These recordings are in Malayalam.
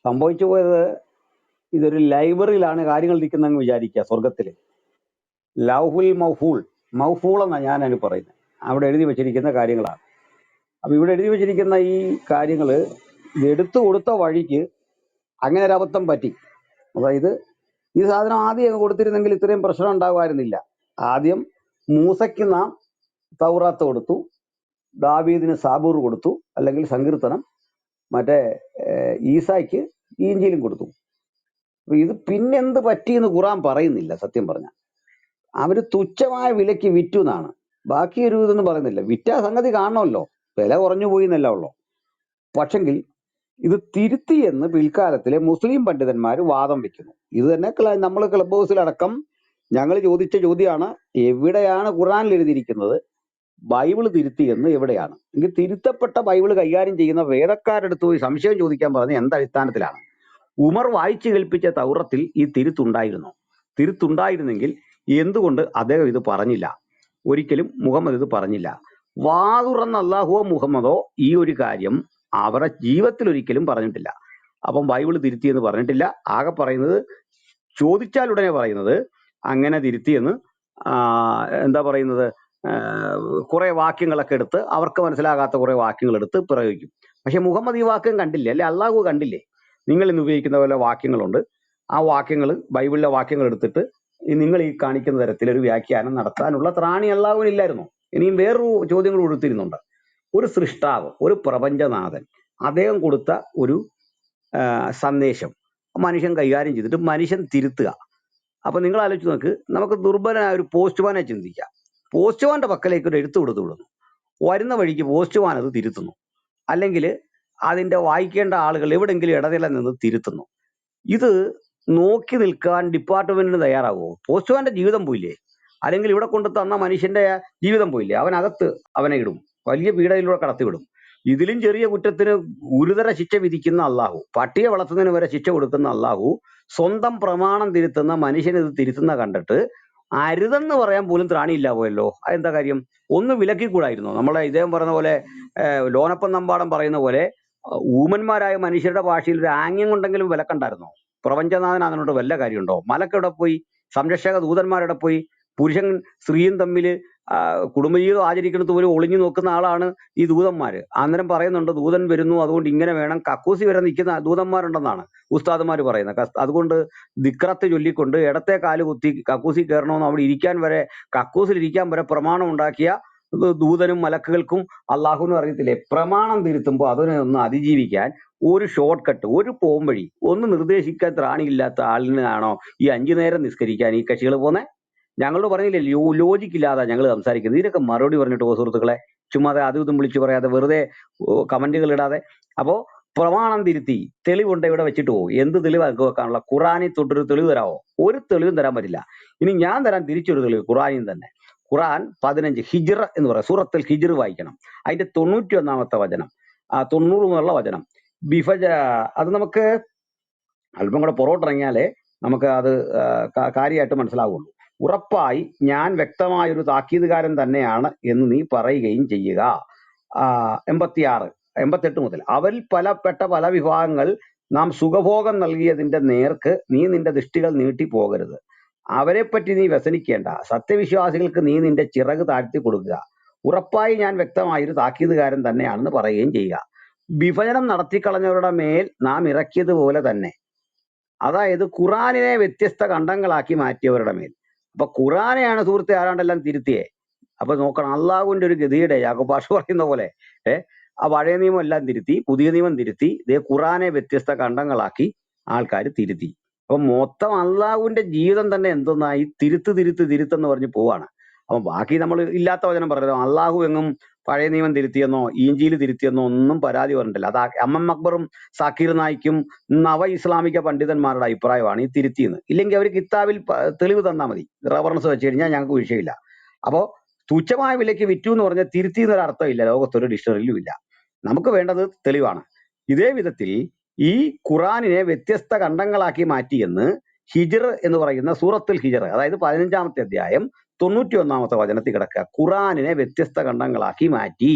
സംഭവിച്ചു പോയത്, ഇതൊരു ലൈബ്രറിയിലാണ് കാര്യങ്ങൾ ഇരിക്കുന്നതെന്ന് വിചാരിക്കുക. സ്വർഗത്തിൽ ലൗഹുൽ മൗഫൂൾ, മൗഫൂൾ എന്നാണ് ഞാൻ അതിന് പറയുന്നത്. അവിടെ എഴുതി വെച്ചിരിക്കുന്ന കാര്യങ്ങളാണ്. അപ്പൊ ഇവിടെ എഴുതി വെച്ചിരിക്കുന്ന ഈ കാര്യങ്ങൾ ഇത് എടുത്തു കൊടുത്ത വഴിക്ക് അങ്ങനെ ഒരു അബദ്ധം പറ്റി. അതായത് ഈ സാധനം ആദ്യം അങ്ങ് കൊടുത്തിരുന്നെങ്കിൽ ഇത്രയും പ്രശ്നം ഉണ്ടാകുമായിരുന്നില്ല. ആദ്യം മൂസയ്ക്ക് നാം തൗറാത്ത് കൊടുത്തു, ദാവീദിന് സാബൂർ കൊടുത്തു, അല്ലെങ്കിൽ സങ്കീർത്തനം, മറ്റേ ഈസായ്ക്ക് ഈഞ്ചിലും കൊടുത്തു. അപ്പൊ ഇത് പിന്നെന്ത് പറ്റിയെന്ന് ഖുറാൻ പറയുന്നില്ല. സത്യം പറഞ്ഞ അവര് തുച്ഛമായ വിലയ്ക്ക് വിറ്റു എന്നാണ്. ബാക്കി ഒരു ഇതൊന്നും പറയുന്നില്ല. വിറ്റ സംഗതി കാണണമല്ലോ, വില കുറഞ്ഞു പോയി എന്നല്ല ഉള്ളൂ. പക്ഷെങ്കിൽ ഇത് തിരുത്തി എന്ന് പിൽക്കാലത്തിലെ മുസ്ലിം പണ്ഡിതന്മാർ വാദം വെക്കുന്നു. ഇത് തന്നെ നമ്മൾ ക്ലബ് ഹൗസിലടക്കം ഞങ്ങൾ ചോദിച്ച ചോദ്യമാണ്, എവിടെയാണ് ഖുറാനിൽ എഴുതിയിരിക്കുന്നത് ബൈബിള് തിരുത്തി എന്ന്? എവിടെയാണ്? എങ്കിൽ തിരുത്തപ്പെട്ട ബൈബിള് കൈകാര്യം ചെയ്യുന്ന വേദക്കാരെടുത്ത് പോയി സംശയം ചോദിക്കാൻ പറഞ്ഞ എന്തടിസ്ഥാനത്തിലാണ്? ഉമർ വായിച്ചു കേൾപ്പിച്ച തൗറത്തിൽ ഈ തിരുത്തുണ്ടായിരുന്നോ? തിരുത്തുണ്ടായിരുന്നെങ്കിൽ എന്തുകൊണ്ട് അദ്ദേഹം ഇത് പറഞ്ഞില്ല? ഒരിക്കലും മുഹമ്മദ് ഇത് പറഞ്ഞില്ല. വാതുറന്ന അല്ലാഹുവോ മുഹമ്മദോ ഈ ഒരു കാര്യം അവരുടെ ജീവിതത്തിൽ ഒരിക്കലും പറഞ്ഞിട്ടില്ല. അപ്പം ബൈബിള് തിരുത്തി എന്ന് പറഞ്ഞിട്ടില്ല. ആകെ പറയുന്നത്, ചോദിച്ചാൽ ഉടനെ പറയുന്നത് അങ്ങനെ തിരുത്തിയെന്ന്. എന്താ പറയുന്നത്, കുറെ വാക്യങ്ങളൊക്കെ എടുത്ത് അവർക്ക് മനസ്സിലാകാത്ത കുറെ വാക്യങ്ങൾ എടുത്ത് പ്രയോഗിക്കും. പക്ഷെ മുഹമ്മദ് ഈ വാക്യം കണ്ടില്ലേ, അല്ലെ അള്ളാഹു കണ്ടില്ലേ? നിങ്ങൾ ഇന്ന് ഉപയോഗിക്കുന്ന പോലെ വാക്യങ്ങളുണ്ട്. ആ വാക്യങ്ങൾ, ബൈബിളിലെ വാക്യങ്ങൾ എടുത്തിട്ട് നിങ്ങൾ ഈ കാണിക്കുന്ന തരത്തിൽ ഒരു വ്യാഖ്യാനം നടത്താനുള്ള ത്രാണി അള്ളാഹുവിനില്ലായിരുന്നു. ഇനിയും വേറൊരു ചോദ്യങ്ങൾ ഉയർത്തിരുന്നുണ്ട്. ഒരു സൃഷ്ടാവ്, ഒരു പ്രപഞ്ചനാഥൻ, അദ്ദേഹം കൊടുത്ത ഒരു സന്ദേശം മനുഷ്യൻ കൈകാര്യം ചെയ്തിട്ട് മനുഷ്യൻ തിരുത്തുക. അപ്പൊ നിങ്ങൾ ആലോചിച്ച് നോക്ക്, നമുക്ക് ദുർബലനായ ഒരു പോസ്റ്റ്മാനെ ചിന്തിക്കാം. പോസ്റ്റ്മാന്റെ പക്കലേക്ക് ഒരു എഴുത്ത് കൊടുത്തു വിടുന്നു, വരുന്ന വഴിക്ക് പോസ്റ്റ്മാൻ അത് തിരുത്തുന്നു, അല്ലെങ്കിൽ അതിന്റെ വായിക്കേണ്ട ആളുകൾ എവിടെങ്കിലും ഇടനില നിന്ന് തിരുത്തുന്നു. ഇത് നോക്കി നിൽക്കാൻ ഡിപ്പാർട്ട്മെന്റിന് തയ്യാറാകുമോ? പോസ്റ്റ്മാന്റെ ജീവിതം പോയില്ലേ? അല്ലെങ്കിൽ ഇവിടെ കൊണ്ട് തന്ന മനുഷ്യന്റെ ജീവിതം പോയില്ലേ? അവനകത്ത് അവനെ ഇടും, വലിയ പീഡയിലൂടെ കടത്തിവിടും. ഇതിലും ചെറിയ കുറ്റത്തിന് ഗുരുതര ശിക്ഷ വിധിക്കുന്ന അള്ളാഹു, പട്ടിയെ വളർത്തുന്നതിന് വരെ ശിക്ഷ കൊടുക്കുന്ന അള്ളാഹു, സ്വന്തം പ്രമാണം തിരുത്തുന്ന മനുഷ്യന് ഇത് തിരുത്തുന്ന കണ്ടിട്ട് അരുതെന്ന് പറയാൻ പോലും ത്രാണിയില്ല പോയല്ലോ. അതെന്താ കാര്യം? ഒന്ന് വിലക്കിക്കൂടായിരുന്നോ? നമ്മളെ ഇദ്ദേഹം പറയുന്ന പോലെ, ലോനപ്പൻ നമ്പാടം പറയുന്ന പോലെ, ഊമന്മാരായ മനുഷ്യരുടെ ഭാഷയിൽ ഒരു ആംഗ്യം കൊണ്ടെങ്കിലും വിലക്കണ്ടായിരുന്നോ? പ്രപഞ്ചനാഥൻ അതിനോട് വല്ല കാര്യമുണ്ടോ? മലക്കെവിടെ പോയി? സംരക്ഷക ദൂതന്മാരുടെ പോയി? പുരുഷൻ സ്ത്രീയും തമ്മിൽ കുടുംബജീവിതം ആചരിക്കുന്നത് പോലും ഒളിഞ്ഞു നോക്കുന്ന ആളാണ് ഈ ദൂതന്മാര്. അന്നേരം പറയുന്നുണ്ട്, ദൂതൻ വരുന്നു, അതുകൊണ്ട് ഇങ്ങനെ വേണം. കക്കൂസി വരെ നിൽക്കുന്ന ദൂതന്മാരുണ്ടെന്നാണ് ഉസ്താദുമാര് പറയുന്നത്. അതുകൊണ്ട് ദിക്റത്ത് ചൊല്ലിക്കൊണ്ട് ഇടത്തെ കാല് കുത്തി കക്കൂസി കയറണമെന്ന് അവിടെ ഇരിക്കാൻ വരെ, കക്കൂസിൽ ഇരിക്കാൻ വരെ പ്രമാണം ഉണ്ടാക്കിയ ദൂതനും മലക്കുകൾക്കും അള്ളാഹുവിനും അറിയത്തില്ലേ? പ്രമാണം തിരുത്തുമ്പോൾ അതിനെ ഒന്ന് അതിജീവിക്കാൻ ഒരു ഷോർട്ട് കട്ട്, ഒരു പോംവഴി ഒന്ന് നിർദ്ദേശിക്കാൻ ത്രാണിയില്ലാത്ത ആളിനാണോ ഈ 5 നേരം നിസ്കരിക്കാൻ ഈ കക്ഷികൾ പോന്നെ? ഞങ്ങളോട് പറഞ്ഞില്ലേ, ലോജിക്കില്ലാതെ ഞങ്ങൾ സംസാരിക്കുന്നത്. ഇതിനൊക്കെ മറുപടി പറഞ്ഞിട്ട് സുഹൃത്തുക്കളെ, ചുമ്മാതെ അതും ഇതും വിളിച്ചു പറയാതെ, വെറുതെ കമന്റുകൾ ഇടാതെ. അപ്പോ പ്രമാണം തിരുത്തി തെളിവുണ്ട് ഇവിടെ വെച്ചിട്ട് പോകും. എന്ത് തെളിവ് വെക്കാനുള്ള? ഖുറാനിൽ തൊട്ടൊരു തെളിവ് തരാമോ? ഒരു തെളിവും തരാൻ പറ്റില്ല. ഇനി ഞാൻ തരാൻ തിരിച്ചൊരു തെളിവ് ഖുറാനിൽ തന്നെ. ഖുറാൻ 15 ഹിജ്ർ എന്ന് പറയാം, സൂറത്തുൽ ഹിജ്ർ വായിക്കണം. അതിന്റെ 91-ാമത്തെ വചനം, 90 മുതലുള്ള വചനം, ബിഫജ. അത് നമുക്ക് അല്പം കൂടെ പുറകോട്ടിറങ്ങിയാലേ നമുക്ക് അത് കാര്യമായിട്ട് മനസ്സിലാവുള്ളൂ. ഉറപ്പായി ഞാൻ വ്യക്തമായൊരു താക്കീതുകാരൻ തന്നെയാണ് എന്ന് നീ പറയുകയും ചെയ്യുക. 88 മുതൽ, അവരിൽ പല വിഭാഗങ്ങൾ നാം സുഖഭോഗം നൽകിയതിന്റെ നേർക്ക് നീ നിന്റെ ദൃഷ്ടികൾ നീട്ടിപ്പോകരുത്. അവരെപ്പറ്റി നീ വ്യസനിക്കേണ്ട. സത്യവിശ്വാസികൾക്ക് നീ നിന്റെ ചിറക് താഴ്ത്തി കൊടുക്കുക. ഉറപ്പായി ഞാൻ വ്യക്തമായൊരു താക്കീതുകാരൻ തന്നെയാണെന്ന് പറയുകയും ചെയ്യുക. വിഭജനം നടത്തിക്കളഞ്ഞവരുടെ മേൽ നാം ഇറക്കിയതുപോലെ തന്നെ, അതായത് ഖുറാനിനെ വ്യത്യസ്ത ഖണ്ഡങ്ങളാക്കി മാറ്റിയവരുടെ മേൽ. അപ്പൊ ഖുറാനെയാണ് സുഹൃത്തെ ആരാണ്ടെല്ലാം തിരുത്തിയേ. അപ്പൊ നോക്കണം, അള്ളാഹുവിന്റെ ഒരു ഗതിയുടെ, യാക്കോബ് പാഷ പറയുന്ന പോലെ ആ പഴയ നിയമം എല്ലാം തിരുത്തി, പുതിയ നിയമം തിരുത്തി, ഇതേ ഖുറാനെ വ്യത്യസ്ത ഖണ്ഡങ്ങളാക്കി ആൾക്കാർ തിരുത്തി. അപ്പൊ മൊത്തം അള്ളാഹുവിന്റെ ജീവിതം തന്നെ എന്തൊന്നായി തിരുത്തെന്ന് പറഞ്ഞ് പോവാണ്. അപ്പൊ ബാക്കി നമ്മൾ ഇല്ലാത്ത വചനം പറഞ്ഞല്ലോ, അള്ളാഹു എങ്ങും പഴയ നിയമം തിരുത്തിയെന്നോ ഇഞ്ചിയിൽ തിരുത്തിയെന്നോ ഒന്നും പരാതി പറഞ്ഞിട്ടില്ല. അത് എം അക്ബറും സാക്കിർ നായിക്കും നവ ഇസ്ലാമിക പണ്ഡിതന്മാരുടെ അഭിപ്രായമാണ് ഈ തിരുത്തിയെന്ന്. ഇല്ലെങ്കിൽ അവർ കിതാബിൽ തെളിവ് തന്നാൽ മതി, റഫറൻസ് വെച്ച് കഴിഞ്ഞാൽ ഞങ്ങൾക്ക് വിഷയമില്ല. അപ്പോ തുച്ഛമായ വിലയ്ക്ക് വിറ്റു എന്ന് പറഞ്ഞാൽ തിരുത്തി എന്നൊരു അർത്ഥമില്ല, ലോകത്തൊരു ഡിക്ഷണറിയിലും ഇല്ല. നമുക്ക് വേണ്ടത് തെളിവാണ്. ഇതേ വിധത്തിൽ ഈ ഖുറാനിനെ വ്യത്യസ്ത ഖണ്ഡങ്ങളാക്കി മാറ്റിയെന്ന് ഹിജ്ർ എന്ന് പറയുന്ന സൂറത്തുൽ ഹിജ്ർ, അതായത് 15-ാമത്തെ അധ്യായം 91-ാമത്തെ വചനത്തിൽ കിടക്കുക. ഖുറാനിനെ വ്യത്യസ്ത ഖണ്ഡങ്ങളാക്കി മാറ്റി.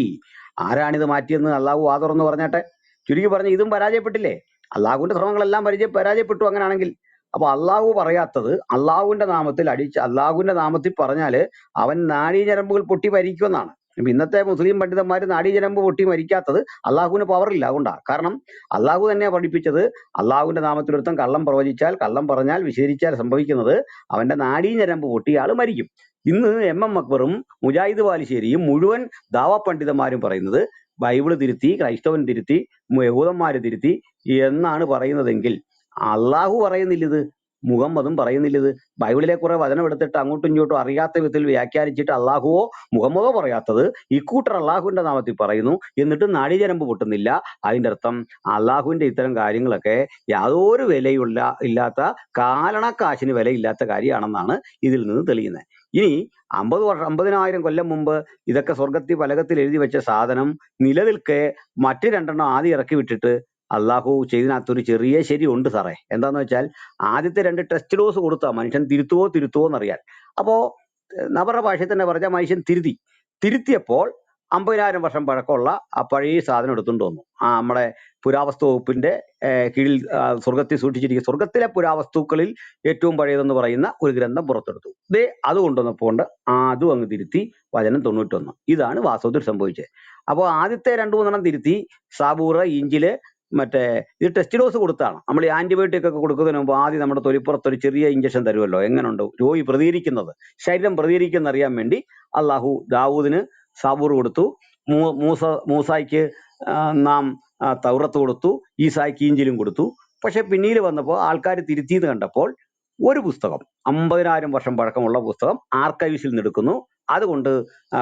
ആരാണിത് മാറ്റിയെന്ന് അള്ളാഹു വാതുറന്ന് പറഞ്ഞാട്ടെ. ചുരുക്കി പറഞ്ഞ് ഇതും പരാജയപ്പെട്ടില്ലേ? അള്ളാഹുവിന്റെ ശ്രമങ്ങളെല്ലാം പരാജയപ്പെട്ടു അങ്ങനെയാണെങ്കിൽ. അപ്പൊ അള്ളാഹു പറയാത്തത് അള്ളാഹുവിന്റെ നാമത്തിൽ അള്ളാഹുവിന്റെ നാമത്തിൽ പറഞ്ഞാല് അവൻ നാഡീഞരമ്പുകൾ പൊട്ടി മരിക്കുമെന്നാണ്. ഇപ്പൊ ഇന്നത്തെ മുസ്ലിം പണ്ഡിതന്മാർ നാഡീഞരമ്പ് പൊട്ടി മരിക്കാത്തത് അള്ളാഹുവിന് പവറില്ല അതുകൊണ്ടാണ്. കാരണം അള്ളാഹു തന്നെയാ പഠിപ്പിച്ചത്, അള്ളാഹുവിന്റെ നാമത്തിൽ ഒരുത്തൻ കള്ളം പ്രവചിച്ചാൽ, കള്ളം പറഞ്ഞാൽ, വിശദീകരിച്ചാൽ സംഭവിക്കുന്നത് അവന്റെ നാഡീഞരമ്പ് പൊട്ടി ആള് മരിക്കും. ഇന്ന് എം അക്ബറും മുജാഹിദ് ബാലുശ്ശേരിയും മുഴുവൻ ദാവാ പണ്ഡിതന്മാരും പറയുന്നത് ബൈബിള് തിരുത്തി, ക്രൈസ്തവൻ തിരുത്തി, യഹൂദന്മാര് തിരുത്തി എന്നാണ് പറയുന്നതെങ്കിൽ അള്ളാഹു പറയുന്നില്ലിത്, മുഹമ്മദും പറയുന്നില്ലിത്. ബൈബിളിലെ കുറെ വചനം എടുത്തിട്ട് അങ്ങോട്ടും ഇങ്ങോട്ടും അറിയാത്ത വിധത്തിൽ വ്യാഖ്യാനിച്ചിട്ട് അള്ളാഹുവോ മുഹമ്മദോ പറയാത്തത് ഇക്കൂട്ടർ അള്ളാഹുവിന്റെ നാമത്തിൽ പറയുന്നു, എന്നിട്ട് നാഡീഞരമ്പ് പൊട്ടുന്നില്ല. അതിന്റെ അർത്ഥം അള്ളാഹുവിന്റെ ഇത്തരം കാര്യങ്ങളൊക്കെ യാതൊരു ഇല്ലാത്ത കാലണക്കാശിന് വിലയില്ലാത്ത കാര്യമാണെന്നാണ് ഇതിൽ നിന്ന് തെളിയുന്നത്. ഇനി 50,000 കൊല്ലം മുമ്പ് ഇതൊക്കെ സ്വർഗത്തിൽ പലകത്തിൽ എഴുതി വെച്ച സാധനം നിലനിൽക്കെ മറ്റു 2 ആദ്യം ഇറക്കി വിട്ടിട്ട് അള്ളാഹു ചെയ്തിനകത്തൊരു ചെറിയ ശരി ഉണ്ട് സാറേ. എന്താന്ന് വെച്ചാൽ ആദ്യത്തെ 2 ടെസ്റ്റ് ഡോസ് കൊടുത്താ മനുഷ്യൻ തിരുത്തുവോ എന്നറിയാൻ. അപ്പോ നവരുടെ ഭാഷയിൽ തന്നെ പറഞ്ഞ മനുഷ്യൻ തിരുത്തിയപ്പോൾ 50,000 വർഷം പഴക്കമുള്ള ആ പഴയ സാധനം എടുത്തുകൊണ്ട് വന്നു. നമ്മുടെ പുരാവസ്തു വകുപ്പിന്റെ കീഴിൽ സ്വർഗത്തിൽ സൂക്ഷിച്ചിരിക്കുന്ന സ്വർഗത്തിലെ പുരാവസ്തുക്കളിൽ ഏറ്റവും പഴയതെന്ന് പറയുന്ന ഒരു ഗ്രന്ഥം പുറത്തെടുത്തു. അത് കൊണ്ടുവന്നപ്പോണ്ട് അതും അങ്ങ് തിരുത്തി വചനം 91. ഇതാണ് വാസ്തവത്തിൽ സംഭവിച്ചത്. അപ്പോൾ ആദ്യത്തെ 2-3 തിരുത്തി, സാബൂറ്, ഇഞ്ചില്, മറ്റേ ഇത് ടെസ്റ്റ് ഡോസ് കൊടുത്താണ്. നമ്മൾ ഈ ആന്റിബയോട്ടിക് ഒക്കെ കൊടുക്കുന്നതിന് മുമ്പ് ആദ്യം നമ്മുടെ തൊലിപ്പുറത്ത് ഒരു ചെറിയ ഇഞ്ചക്ഷൻ തരുമല്ലോ, എങ്ങനെയുണ്ട് രോഗി പ്രതികരിക്കുന്നത്, ശരീരം പ്രതികരിക്കുന്ന അറിയാൻ വേണ്ടി അള്ളാഹു ദാവൂദിന് സാബൂർ കൊടുത്തു, മൂസായിക്ക് നാം തൗറത്ത് കൊടുത്തു, ഈസായിക്ക് ഇഞ്ചിലും കൊടുത്തു. പക്ഷെ പിന്നീട് വന്നപ്പോൾ ആൾക്കാർ തിരുത്തിയെന്ന് കണ്ടപ്പോൾ ഒരു പുസ്തകം 50,000 വർഷം പഴക്കമുള്ള പുസ്തകം ആർക്കൈവ്സിൽ നിന്ന് എടുക്കുന്നു, അതുകൊണ്ട്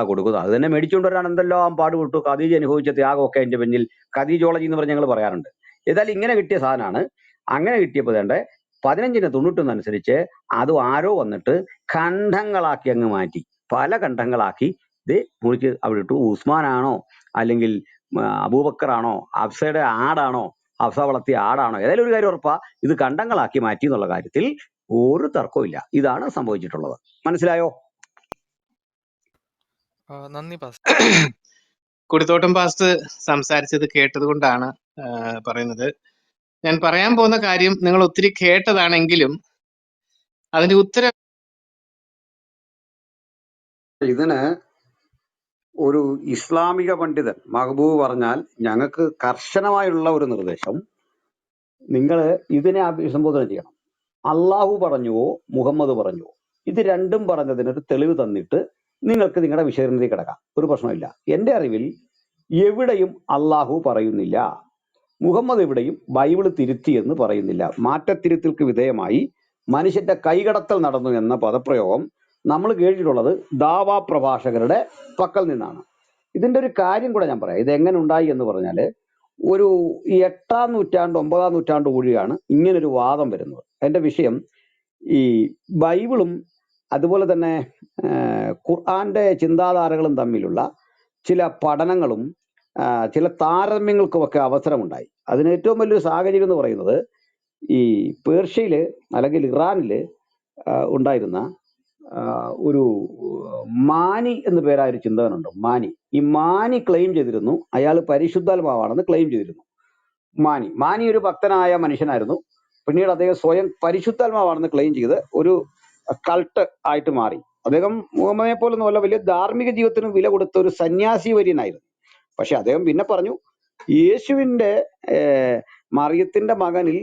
കൊടുക്കുന്നു. അത് തന്നെ മേടിച്ചുകൊണ്ട് വരാൻ എന്തെല്ലാം പാടുപെട്ടു. ഖദീജ അനുഭവിച്ച ത്യാഗമൊക്കെ അതിന്റെ പിന്നിൽ ഖദീജോളജി എന്ന് പറഞ്ഞ് ഞങ്ങൾ പറയാറുണ്ട്. ഏതായാലും ഇങ്ങനെ കിട്ടിയ സാധനമാണ്. അങ്ങനെ കിട്ടിയപ്പോൾ വേണ്ടേ 15ന് 91 അനുസരിച്ച് അതും ആരോ വന്നിട്ട് ഖണ്ഡങ്ങളാക്കി അങ്ങ് മാറ്റി, പല ഖണ്ഡങ്ങളാക്കി മുറിച്ച് അവിടെ ഇട്ടു. ഉസ്മാനാണോ അല്ലെങ്കിൽ അബൂബക്കറാണോ, ഹഫ്സയുടെ ആടാണോ, ഹഫ്സ വളർത്തിയ ആടാണോ, ഏതായാലും ഒരു കാര്യം ഉറപ്പാ, ഇത് ഖണ്ഡങ്ങളാക്കി മാറ്റി എന്നുള്ള കാര്യത്തിൽ ഒരു തർക്കവും ഇല്ല. ഇതാണ് സംഭവിച്ചിട്ടുള്ളത്. മനസ്സിലായോ? നന്ദി പാസ്റ്റർ. കുടിത്തോട്ടം പാസ്റ്റർ സംസാരിച്ചത് കേട്ടത് കൊണ്ടാണ് പറയുന്നത്. ഞാൻ പറയാൻ പോകുന്ന കാര്യം നിങ്ങൾ ഒത്തിരി കേട്ടതാണെങ്കിലും അതിന്റെ ഉത്തരം ഇതിന് ഒരു ഇസ്ലാമിക പണ്ഡിതൻ മഹബൂബ് പറഞ്ഞാൽ ഞങ്ങൾക്ക് കർശനമായുള്ള ഒരു നിർദ്ദേശം, നിങ്ങൾ ഇതിനെ അഭിസംബോധന ചെയ്യണം. അള്ളാഹു പറഞ്ഞുവോ മുഹമ്മദ് പറഞ്ഞുവോ, ഇത് രണ്ടും പറഞ്ഞതിനൊരു തെളിവ് തന്നിട്ട് നിങ്ങൾക്ക് നിങ്ങളുടെ വിശകലനത്തിൽ കിടക്കാം, ഒരു പ്രശ്നമില്ല. എൻ്റെ അറിവിൽ എവിടെയും അള്ളാഹു പറയുന്നില്ല, മുഹമ്മദ് എവിടെയും ബൈബിള് തിരുത്തി എന്ന് പറയുന്നില്ല. മാറ്റത്തിരുത്തൽക്ക് വിധേയമായി മനുഷ്യന്റെ കൈകടത്തൽ നടന്നു എന്ന പദപ്രയോഗം നമ്മൾ കേട്ടിട്ടുള്ളത് ദാവാ പ്രഭാഷകരുടെ പക്കൽ നിന്നാണ്. ഇതിന്റെ ഒരു കാര്യം കൂടെ ഞാൻ പറയാം. ഇത് എങ്ങനെ ഉണ്ടായി എന്ന് പറഞ്ഞാൽ ഒരു 8-ാം നൂറ്റാണ്ട് 9-ാം നൂറ്റാണ്ട് കൂടിയാണ് ഇങ്ങനൊരു വാദം വരുന്നത്. അതിന്റെ വിഷയം ഈ ബൈബിളും അതുപോലെ തന്നെ ഖുർആന്റെ ചിന്താധാരകളും തമ്മിലുള്ള ചില പഠനങ്ങളും ചില താരതമ്യങ്ങൾക്കുമൊക്കെ അവസരമുണ്ടായി. അതിന് ഏറ്റവും വലിയൊരു സാഹചര്യം എന്ന് പറയുന്നത് ഈ പേർഷ്യയില് അല്ലെങ്കിൽ ഇറാനില് ഉണ്ടായിരുന്ന ഒരു മാനി എന്ന് പേരായ ഒരു ചിന്തകനുണ്ട്. ഈ മാനി ക്ലെയിം ചെയ്തിരുന്നു അയാൾ പരിശുദ്ധാത്മാവാണെന്ന് ക്ലെയിം ചെയ്തിരുന്നു. മാനി ഒരു ഭക്തനായ മനുഷ്യനായിരുന്നു. പിന്നീട് അദ്ദേഹം സ്വയം പരിശുദ്ധാത്മാവാണെന്ന് ക്ലെയിം ചെയ്ത് ഒരു കൾട്ട് ആയിട്ട് മാറി. അദ്ദേഹം മുഹമ്മദിനെ പോലൊന്നുമല്ല, വലിയ ധാർമ്മിക ജീവിതത്തിന് വില കൊടുത്ത ഒരു സന്യാസി വര്യനായിരുന്നു. പക്ഷെ അദ്ദേഹം പിന്നെ പറഞ്ഞു, യേശുവിന്റെ മറിയത്തിന്റെ മകനിൽ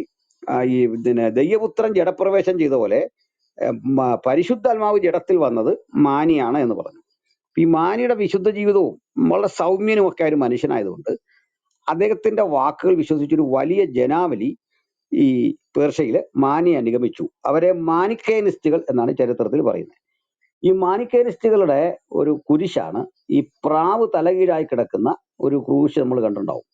ഈ ദൈവപുത്രൻ ജഡപ്രവേശം ചെയ്ത പോലെ പരിശുദ്ധാത്മാവ് ജഡത്തിൽ വന്നത് മാനിയാണ് എന്ന് പറഞ്ഞു. ഈ മാനിയുടെ വിശുദ്ധ ജീവിതവും വളരെ സൗമ്യനും ഒക്കെ ഒരു മനുഷ്യനായതുകൊണ്ട് അദ്ദേഹത്തിന്റെ വാക്കുകൾ വിശ്വസിച്ചൊരു വലിയ ജനാവലി ഈ പേർഷ്യയില് മാനിയെ അനുഗമിച്ചു. അവരെ മാനിക്കേനിസ്റ്റുകൾ എന്നാണ് ചരിത്രത്തിൽ പറയുന്നത്. ഈ മാനിക്കേനിസ്റ്റുകളുടെ ഒരു കുരിശാണ് ഈ പ്രാവ് തലകീഴായി കിടക്കുന്ന ഒരു ക്രൂശ് നമ്മൾ കണ്ടിട്ടുണ്ടാവും.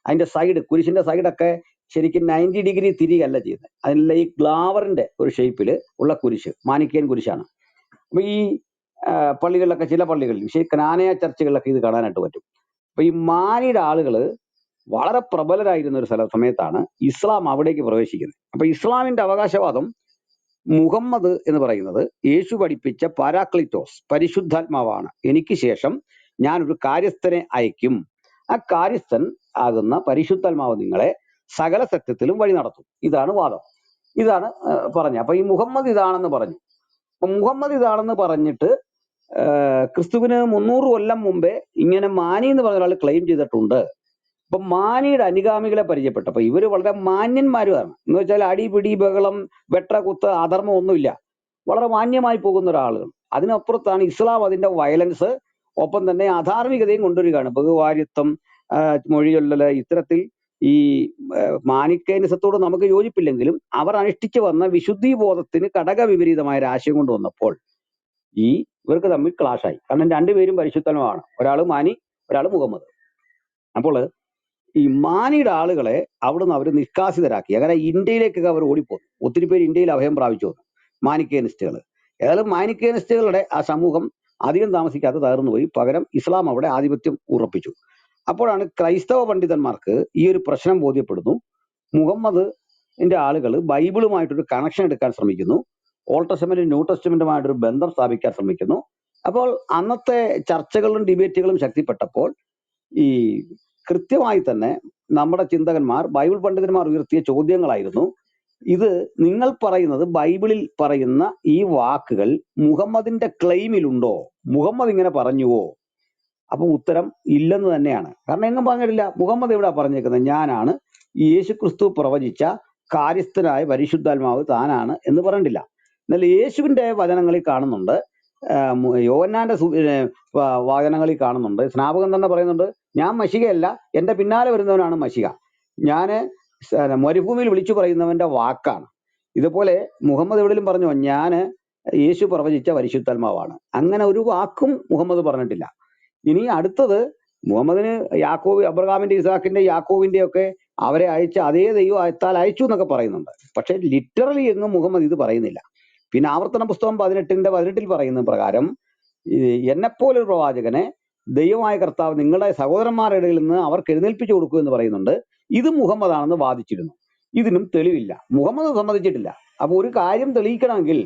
അതിന്റെ സൈഡ്, കുരിശിന്റെ സൈഡൊക്കെ ശരിക്കും 90 ഡിഗ്രി തിരികല്ല ചെയ്യുന്നത്. അതിനുള്ള ഈ ഗ്ലാവറിന്റെ ഒരു ഷേപ്പിൽ ഉള്ള കുരിശ് മാനിക്കേൻ കുരിശാണ്. അപ്പൊ ഈ പള്ളികളിലൊക്കെ, ചില പള്ളികളിൽ, പക്ഷേ ക്നാനയ ചർച്ചുകളിലൊക്കെ ഇത് കാണാനായിട്ട് പറ്റും. അപ്പൊ ഈ മാനിയുടെ ആളുകള് വളരെ പ്രബലരായിരുന്ന ഒരു സമയത്താണ് ഇസ്ലാം അവിടേക്ക് പ്രവേശിക്കുന്നത്. അപ്പൊ ഇസ്ലാമിന്റെ അവകാശവാദം മുഹമ്മദ് എന്ന് പറയുന്നത് യേശു പഠിപ്പിച്ച പാരാക്ലിറ്റോസ് പരിശുദ്ധാത്മാവാണ്, എനിക്ക് ശേഷം ഞാനൊരു കാര്യസ്ഥനെ അയക്കും, ആ കാര്യസ്ഥൻ ആകുന്ന പരിശുദ്ധാത്മാവ് നിങ്ങളെ സകല സത്യത്തിലും വഴി നടത്തും. ഇതാണ് വാദം. ഇതാണ് പറഞ്ഞത്. അപ്പൊ ഈ മുഹമ്മദ് ഇതാണെന്ന് പറഞ്ഞു. അപ്പൊ മുഹമ്മദ് ഇതാണെന്ന് പറഞ്ഞിട്ട് ക്രിസ്തുവിന് 300 കൊല്ലം മുമ്പേ ഇങ്ങനെ മാനി എന്ന് പറഞ്ഞ ഒരാൾ ക്ലെയിം ചെയ്തിട്ടുണ്ട്. അപ്പൊ മാനിയുടെ അനുഗാമികളെ പരിചയപ്പെട്ടപ്പോ ഇവര് വളരെ മാന്യന്മാരുമാണ്. എന്ന് വെച്ചാൽ അടിപിടി ബഹളം വെട്ട കുത്ത് അധർമ്മം ഒന്നുമില്ല, വളരെ മാന്യമായി പോകുന്ന ഒരാളുകൾ. അതിനപ്പുറത്താണ് ഇസ്ലാം അതിന്റെ വയലൻസ്, ഒപ്പം തന്നെ അധാർമികതയും കൊണ്ടുവരികയാണ്. ബഹുവാര്യത്വം, മൊഴിയൊല്ലല്, ഇത്തരത്തിൽ ഈ മാനിക്കേനിസത്തോട് നമുക്ക് യോജിപ്പില്ലെങ്കിലും അവർ അനുഷ്ഠിച്ചു വന്ന വിശുദ്ധി ബോധത്തിന് ഘടക വിപരീതമായ ഒരു ആശയം കൊണ്ടുവന്നപ്പോൾ ഇവർക്ക് തമ്മിൽ ക്ലാഷായി. കാരണം രണ്ടുപേരും പരിശുദ്ധമാണ്, ഒരാൾ മാനി, ഒരാൾ മുഹമ്മദ്. അപ്പോൾ ഈ മാനിയുടെ ആളുകളെ അവിടുന്ന് അവർ നിഷ്കാസിതരാക്കി. അങ്ങനെ ഇന്ത്യയിലേക്കൊക്കെ അവർ ഓടിപ്പോന്നു. ഒത്തിരി പേര് ഇന്ത്യയിൽ അഭയം പ്രാപിച്ചു വന്നു, മാനിക്കേനിസ്റ്റുകൾ. ഏതായാലും മാനിക്കേനിസ്റ്റുകളുടെ ആ സമൂഹം അധികം താമസിക്കാതെ തകർന്നു പോയി. പകരം ഇസ്ലാം അവിടെ ആധിപത്യം ഉറപ്പിച്ചു. അപ്പോഴാണ് ക്രൈസ്തവ പണ്ഡിതന്മാർക്ക് ഈ ഒരു പ്രശ്നം ബോധ്യപ്പെടുന്നു. മുഹമ്മദിന്റെ ആളുകൾ ബൈബിളുമായിട്ടൊരു കണക്ഷൻ എടുക്കാൻ ശ്രമിക്കുന്നു, ഓൾഡ് ടെസ്റ്റമെന്റും ന്യൂ ടെസ്റ്റമെന്റുമായിട്ടൊരു ബന്ധം സ്ഥാപിക്കാൻ ശ്രമിക്കുന്നു. അപ്പോൾ അന്നത്തെ ചർച്ചകളും ഡിബേറ്റുകളും ശക്തിപ്പെട്ടപ്പോൾ ഈ കൃത്യമായി തന്നെ നമ്മുടെ ചിന്തകന്മാർ, ബൈബിൾ പണ്ഡിതന്മാർ ഉയർത്തിയ ചോദ്യങ്ങളായിരുന്നു ഇത്. നിങ്ങൾ പറയുന്നത് ബൈബിളിൽ പറയുന്ന ഈ വാക്കുകൾ മുഹമ്മദിന്റെ ക്ലെയിമിലുണ്ടോ? മുഹമ്മദ് ഇങ്ങനെ പറഞ്ഞുവോ? അപ്പൊ ഉത്തരം ഇല്ലെന്ന് തന്നെയാണ്. കാരണം എങ്ങും പറഞ്ഞിട്ടില്ല. മുഹമ്മദ് എവിടെ പറഞ്ഞേക്കുന്നത്? ഞാനാണ് യേശു ക്രിസ്തു പ്രവചിച്ച കാര്യസ്ഥനായ പരിശുദ്ധാത്മാവ് താനാണ് എന്ന് പറഞ്ഞിട്ടില്ല. എന്നാൽ യേശുവിന്റെ വചനങ്ങളിൽ കാണുന്നുണ്ട്, യോഹന്നാന്റെ വചനങ്ങളിൽ കാണുന്നുണ്ട്, സ്നാപകൻ തന്നെ പറയുന്നുണ്ട്, ഞാൻ മശികയല്ല, എന്റെ പിന്നാലെ വരുന്നവനാണ് മശിക, ഞാന് മരുഭൂമിയിൽ വിളിച്ചു പറയുന്നവന്റെ വാക്കാണ്. ഇതുപോലെ മുഹമ്മദ് എവിടെയും പറഞ്ഞോ, ഞാന് യേശു പ്രവചിച്ച പരിശുദ്ധാത്മാവാണ്. അങ്ങനെ ഒരു വാക്കും മുഹമ്മദ് പറഞ്ഞിട്ടില്ല. ഇനി അടുത്തത്, മുഹമ്മദിന് യാക്കോബ്, അബ്രഹാമിന്റെ ഇസാഖിന്റെ യാക്കോവിന്റെ ഒക്കെ അവരെ അയച്ച അതേ ദൈവം അയത്താൽ അയച്ചു എന്നൊക്കെ പറയുന്നുണ്ട്. പക്ഷെ ലിറ്ററലി എങ്ങും മുഹമ്മദ് ഇത് പറയുന്നില്ല. പിന്നെ ആവർത്തന പുസ്തകം 18 പറയുന്ന പ്രകാരം എന്നെപ്പോലൊരു പ്രവാചകനെ ദൈവമായ കർത്താവ് നിങ്ങളുടെ സഹോദരന്മാരുടെ ഇടയിൽ നിന്ന് അവർക്ക് എഴുന്നേൽപ്പിച്ചു കൊടുക്കൂ എന്ന് പറയുന്നുണ്ട്. ഇത് മുഹമ്മദാണെന്ന് വാദിച്ചിരുന്നു. ഇതിനും തെളിവില്ല, മുഹമ്മദ് സമ്മതിച്ചിട്ടില്ല. അപ്പൊ ഒരു കാര്യം തെളിയിക്കണമെങ്കിൽ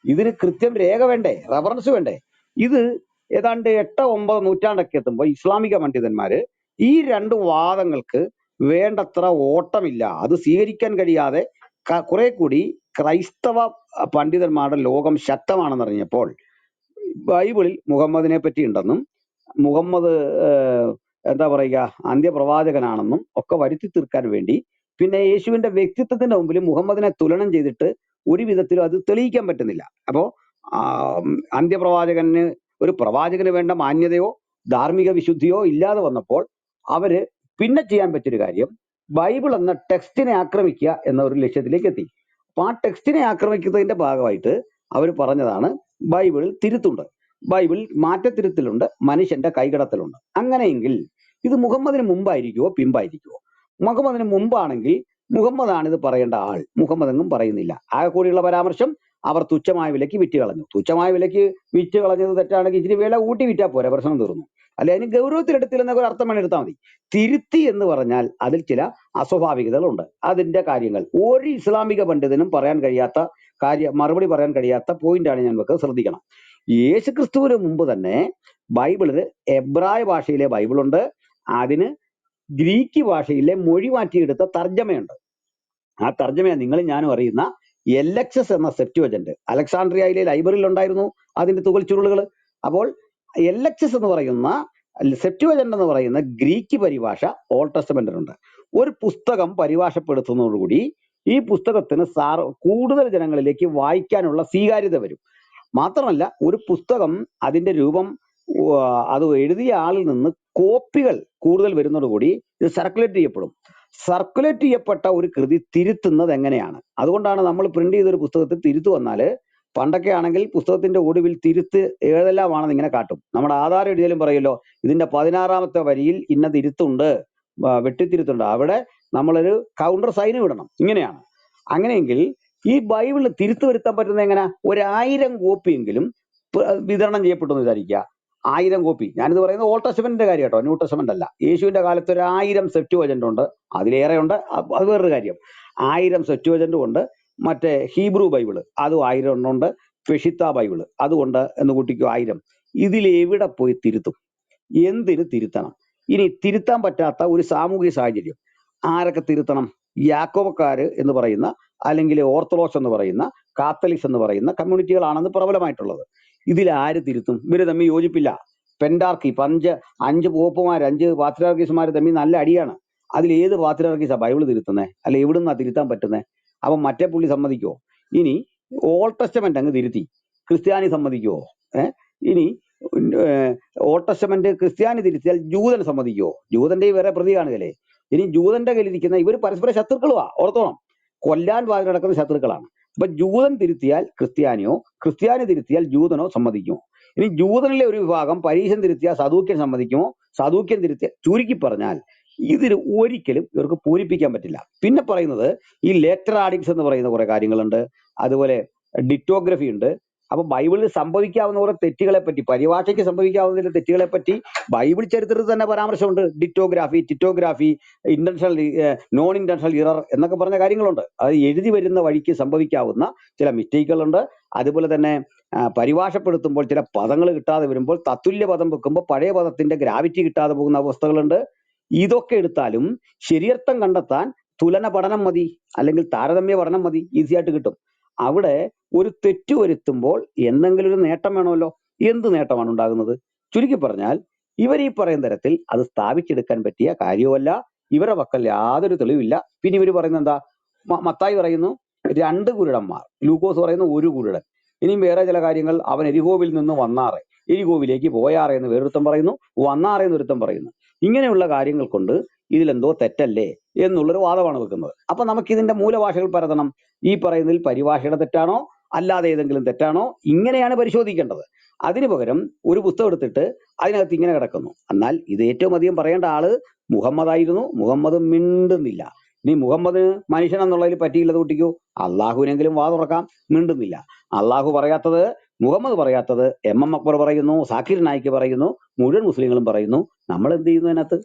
ഇതിന് കൃത്യം രേഖ വേണ്ടേ, റെഫറൻസ് വേണ്ടേ? ഇത് ഏതാണ്ട് 8-9 നൂറ്റാണ്ടൊക്കെ എത്തുമ്പോൾ ഇസ്ലാമിക പണ്ഡിതന്മാര് ഈ രണ്ട് വാദങ്ങൾക്ക് വേണ്ടത്ര ഓട്ടമില്ല, അത് സ്വീകരിക്കാൻ കഴിയാതെ കുറെ കൂടി ക്രൈസ്തവ പണ്ഡിതന്മാരുടെ ലോകം ശക്തമാണെന്നറിഞ്ഞപ്പോൾ ബൈബിളിൽ മുഹമ്മദിനെ പറ്റി ഉണ്ടെന്നും മുഹമ്മദ് എന്താ പറയുക അന്ത്യപ്രവാചകനാണെന്നും ഒക്കെ വരുത്തി തീർക്കാൻ വേണ്ടി, പിന്നെ യേശുവിന്റെ വ്യക്തിത്വത്തിന്റെ മുമ്പിൽ മുഹമ്മദിനെ തുലനം ചെയ്തിട്ട് ഒരു വിധത്തിലും അത് തെളിയിക്കാൻ പറ്റുന്നില്ല. അപ്പോ അന്ത്യപ്രവാചകന്, ഒരു പ്രവാചകന് വേണ്ട മാന്യതയോ ധാർമ്മിക വിശുദ്ധിയോ ഇല്ലാതെ വന്നപ്പോൾ അവര് പിന്നെ ചെയ്യാൻ പറ്റിയൊരു കാര്യം ബൈബിൾ എന്ന ടെക്സ്റ്റിനെ ആക്രമിക്കുക എന്ന ഒരു ലക്ഷ്യത്തിലേക്ക് എത്തി. അപ്പൊ ആ ടെക്സ്റ്റിനെ ആക്രമിക്കുന്നതിന്റെ ഭാഗമായിട്ട് അവർ പറഞ്ഞതാണ് ബൈബിളിൽ തിരുത്തുണ്ട്, ബൈബിളിൽ മാറ്റത്തിരുത്തലുണ്ട്, മനുഷ്യന്റെ കൈകടത്തലുണ്ട്. അങ്ങനെയെങ്കിൽ ഇത് മുഹമ്മദിന് മുമ്പായിരിക്കുമോ പിമ്പായിരിക്കുമോ? മുഹമ്മദിന് മുമ്പാണെങ്കിൽ മുഹമ്മദാണ് ഇത് പറയേണ്ട ആൾ. മുഹമ്മദ് എങ്ങും പറയുന്നില്ല. ആകെ കൂടിയുള്ള പരാമർശം അവർ തുച്ഛമായ വിലയ്ക്ക് വിറ്റ് കളഞ്ഞു. തുച്ഛമായ വിലയ്ക്ക് വിറ്റ് കളഞ്ഞത് തെറ്റാണെങ്കിൽ ഇച്ചിരി വില കൂട്ടി വിറ്റാൽ പോരെ, പ്രശ്നം തീർന്നു. അല്ലെ അതിന് ഗൗരവത്തിലെടുത്തില്ലെന്നൊക്കെ ഒരു അർത്ഥം വേണം എടുത്താൽ മതി. തിരുത്തി എന്ന് പറഞ്ഞാൽ അതിൽ ചില അസ്വാഭാവികതകളുണ്ട്. അതിന്റെ കാര്യങ്ങൾ ഒരു ഇസ്ലാമിക പണ്ഡിതനും പറയാൻ കഴിയാത്ത മറുപടി പറയാൻ കഴിയാത്ത പോയിന്റാണ് ഞാൻ വെക്കുന്നത്, ശ്രദ്ധിക്കണം. യേശു ക്രിസ്തുവിന് മുമ്പ് തന്നെ ബൈബിളില് എബ്രായ ഭാഷയിലെ ബൈബിളുണ്ട്, അതിന് ഗ്രീക്ക് ഭാഷയിലെ മൊഴി മാറ്റിയെടുത്ത തർജ്ജമയുണ്ട്. ആ തർജ്ജമയാണ് നിങ്ങളും ഞാനും അറിയുന്ന LXS എന്ന സെപ്റ്റുവജന്റ്. അലക്സാണ്ട്രിയയിലെ ലൈബ്രറിയിൽ ഉണ്ടായിരുന്നു അതിന്റെ തുകൽ ചുരുളുകൾ. അപ്പോൾ LXS എന്ന് പറയുന്ന സെപ്റ്റുവജന്റ് എന്ന് പറയുന്ന ഗ്രീക്ക് പരിഭാഷ ഓൾഡ് ടെസ്റ്റമെന്റിലുണ്ട്. ഒരു പുസ്തകം പരിഭാഷപ്പെടുത്തുന്നതോടുകൂടി ഈ പുസ്തകത്തിന് കൂടുതൽ ജനങ്ങളിലേക്ക് വായിക്കാനുള്ള സ്വീകാര്യത വരും. മാത്രമല്ല ഒരു പുസ്തകം അതിന്റെ രൂപം അത് എഴുതിയ ആളിൽ നിന്ന് കോപ്പികൾ കൂടുതൽ വരുന്നതോടുകൂടി ഇത് സർക്കുലേറ്റ് ചെയ്യപ്പെടും. സർക്കുലേറ്റ് ചെയ്യപ്പെട്ട ഒരു കൃതി തിരുത്തുന്നത് എങ്ങനെയാണ്? അതുകൊണ്ടാണ് നമ്മൾ പ്രിന്റ് ചെയ്തൊരു പുസ്തകത്തിൽ തിരുത്തു വന്നാല്, പണ്ടൊക്കെ ആണെങ്കിൽ പുസ്തകത്തിന്റെ ഒടുവിൽ തിരുത്ത് ഏതെല്ലാമാണെന്ന് ഇങ്ങനെ കാട്ടും. നമ്മുടെ ആധാരം എഴുതിയാലും പറയുമല്ലോ, ഇതിന്റെ 16ാമത്തെ വരിയിൽ ഇന്ന തിരുത്തുണ്ട്, വെട്ടിത്തിരുത്തുണ്ട്, അവിടെ നമ്മളൊരു കൗണ്ടർ സൈൻ വിടണം. ഇങ്ങനെയാണ്. അങ്ങനെയെങ്കിൽ ഈ ബൈബിളിൽ തിരുത്തു വരുത്താൻ പറ്റുന്ന എങ്ങനെ? 1000 കോപ്പിയെങ്കിലും വിതരണം ചെയ്യപ്പെട്ടു എന്ന് വിചാരിക്കുക. 1000 കോപ്പി. ഞാനിത് പറയുന്നത് ഓൾഡ് ടെസ്റ്റമെന്റിന്റെ കാര്യം കേട്ടോ, ന്യൂ ടെസ്റ്റമെന്റ് അല്ല. യേശുവിന്റെ കാലത്ത് 1000 സെപ്റ്റുവജന്റ് ഉണ്ട്, അതിലേറെ ഉണ്ട്, അത് വേറൊരു കാര്യം. 1000 സെപ്റ്റുവജന്റും ഉണ്ട്. മറ്റേ ഹീബ്രു ബൈബിള് അതും 1000 എണ്ണമുണ്ട്. പെഷിത്ത ബൈബിള് അതുകൊണ്ട് എന്ന് കൂട്ടിക്കോ 1000. ഇതിലെവിടെ പോയി തിരുത്തും? എന്തിന് തിരുത്തണം? ഇനി തിരുത്താൻ പറ്റാത്ത ഒരു സാമൂഹിക സാഹചര്യം, ആരൊക്കെ തിരുത്തണം? യാക്കോബക്കാര് എന്ന് പറയുന്ന, അല്ലെങ്കിൽ ഓർത്തഡോക്സ് എന്ന് പറയുന്ന, കാത്തലിക്സ് എന്ന് പറയുന്ന കമ്മ്യൂണിറ്റികളാണെന്ന് പ്രബലമായിട്ടുള്ളത്. ഇതിൽ ആര് തിരുത്തും? ഇവര് തമ്മിൽ യോജിപ്പില്ല. പെൻഡാർക്കി, 5 പോപ്പുമാർ, 5 പാത്രിയാർക്കീസുമാർ തമ്മിൽ നല്ല അടിയാണ്. അതിൽ ഏത് പാത്രിയാർക്കീസാ ബൈബിൾ തിരുത്തുന്നത്? അല്ല എവിടുന്നാ തിരുത്താൻ പറ്റുന്നത്? അപ്പം മറ്റേ പുള്ളി സമ്മതിക്കുമോ? ഇനി ഓൾഡ് ടെസ്റ്റമെന്റ് അങ്ങ് തിരുത്തി, ക്രിസ്ത്യാനി സമ്മതിക്കുമോ? ഇനി ഓൾഡ് ടെസ്റ്റമെന്റ് ക്രിസ്ത്യാനി തിരുത്തിയാൽ ജൂതൻ സമ്മതിക്കുമോ? ജൂതന്റെ വേറെ പ്രതി കാണുകയല്ലേ. ഇനി ജൂതന്റെ കയ്യിലിരിക്കുന്ന ഇവർ പരസ്പര ശത്രുക്കളുവാ, ഓർത്തോണം. കൊല്ലാൻ വാതിൽ നടക്കുന്ന ശത്രുക്കളാണ്. അപ്പൊ ജൂതൻ തിരുത്തിയാൽ ക്രിസ്ത്യാനിയോ, ക്രിസ്ത്യാനി തിരുത്തിയാൽ ജൂതനോ സമ്മതിക്കുമോ? ഇനി ജൂതനിലെ ഒരു വിഭാഗം പരീശൻ തിരുത്തിയാൽ സദൂക്യൻ സമ്മതിക്കുമോ? സദൂക്യൻ തിരുത്തിയ, ചുരുക്കി പറഞ്ഞാൽ ഇതിന് ഒരിക്കലും ഇവർക്ക് പൂരിപ്പിക്കാൻ പറ്റില്ല. പിന്നെ പറയുന്നത് ഈ ലേറ്റർ ആഡിങ്സ് എന്ന് പറയുന്ന കുറെ കാര്യങ്ങളുണ്ട്, അതുപോലെ ഡിറ്റോഗ്രഫി ഉണ്ട്. അപ്പൊ ബൈബിളിൽ സംഭവിക്കാവുന്ന കുറെ തെറ്റുകളെ പറ്റി, പരിഭാഷയ്ക്ക് സംഭവിക്കാവുന്ന തെറ്റുകളെ പറ്റി ബൈബിൾ ചരിത്രത്തിൽ തന്നെ പരാമർശമുണ്ട്. ഡിറ്റോഗ്രാഫി, ടിറ്റോഗ്രാഫി, ഇന്റൻഷണൽ, നോൺ ഇന്റൻഷണൽ ഇറർ എന്നൊക്കെ പറഞ്ഞ കാര്യങ്ങളുണ്ട്. അത് എഴുതി വരുന്ന വഴിക്ക് സംഭവിക്കാവുന്ന ചില മിസ്റ്റേക്കുകളുണ്ട്. അതുപോലെ തന്നെ പരിഭാഷപ്പെടുത്തുമ്പോൾ ചില പദങ്ങൾ കിട്ടാതെ വരുമ്പോൾ തത്തുല്യ പദം വെക്കുമ്പോൾ പഴയ പദത്തിന്റെ ഗ്രാവിറ്റി കിട്ടാതെ പോകുന്ന അവസ്ഥകളുണ്ട്. ഇതൊക്കെ എടുത്താലും ശരിയർത്ഥം കണ്ടെത്താൻ തുലന പഠനം മതി, അല്ലെങ്കിൽ താരതമ്യ പഠനം മതി, ഈസി ആയിട്ട് കിട്ടും. അവിടെ ഒരു തെറ്റ് വരുത്തുമ്പോൾ എന്തെങ്കിലും ഒരു നേട്ടം വേണമല്ലോ. എന്ത് നേട്ടമാണ് ഉണ്ടാകുന്നത്? ചുരുക്കി പറഞ്ഞാൽ ഇവർ ഈ പറയുന്ന തരത്തിൽ അത് സ്ഥാപിച്ചെടുക്കാൻ പറ്റിയ കാര്യവുമല്ല. ഇവരുടെ പക്കൽ യാതൊരു തെളിവില്ല. പിന്നെ ഇവർ പറയുന്നത് എന്താ? മത്തായി പറയുന്നു 2 കുരുടന്മാർ, ലൂക്കോസ് പറയുന്നു 1 കുരുടൻ. ഇനിയും വേറെ ചില കാര്യങ്ങൾ, അവൻ എരിഹോവിൽ നിന്ന് വന്നാറെ, എരിഹോവിലേക്ക് പോയാറെ എന്ന് വേറൊരുത്തം പറയുന്നു, വന്നാറെ എന്ന് ഒരുത്തം പറയുന്നു. ഇങ്ങനെയുള്ള കാര്യങ്ങൾ കൊണ്ട് ഇതിലെന്തോ തെറ്റല്ലേ എന്നുള്ളൊരു വാദമാണ് വെക്കുന്നത്. അപ്പൊ നമുക്ക് ഇതിന്റെ മൂലഭാഷകൾ പരതണം. ഈ പറയുന്നതിൽ പരിഭാഷയുടെ തെറ്റാണോ അല്ലാതെ ഏതെങ്കിലും തെറ്റാണോ, ഇങ്ങനെയാണ് പരിശോധിക്കേണ്ടത്. അതിനു പകരം ഒരു പുസ്തകം എടുത്തിട്ട് അതിനകത്ത് ഇങ്ങനെ കിടക്കുന്നു. എന്നാൽ ഇത് ഏറ്റവും അധികം പറയേണ്ട ആള് മുഹമ്മദായിരുന്നു. മുഹമ്മദ് മിണ്ടുന്നില്ല. ഇനി മുഹമ്മദ് മനുഷ്യൻ എന്നുള്ളതിൽ പറ്റിയില്ലത് കുട്ടിക്കോ, അള്ളാഹുവിനെങ്കിലും വാ തുറക്കാം, മിണ്ടുന്നില്ല. അള്ളാഹു പറയാത്തത്, മുഹമ്മദ് പറയാത്തത് MM അക്ബർ പറയുന്നു, സാക്കിർ നായിക്ക് പറയുന്നു, മുഴുവൻ മുസ്ലിങ്ങളും പറയുന്നു. നമ്മൾ എന്ത് ചെയ്യുന്നു അതിനകത്ത്?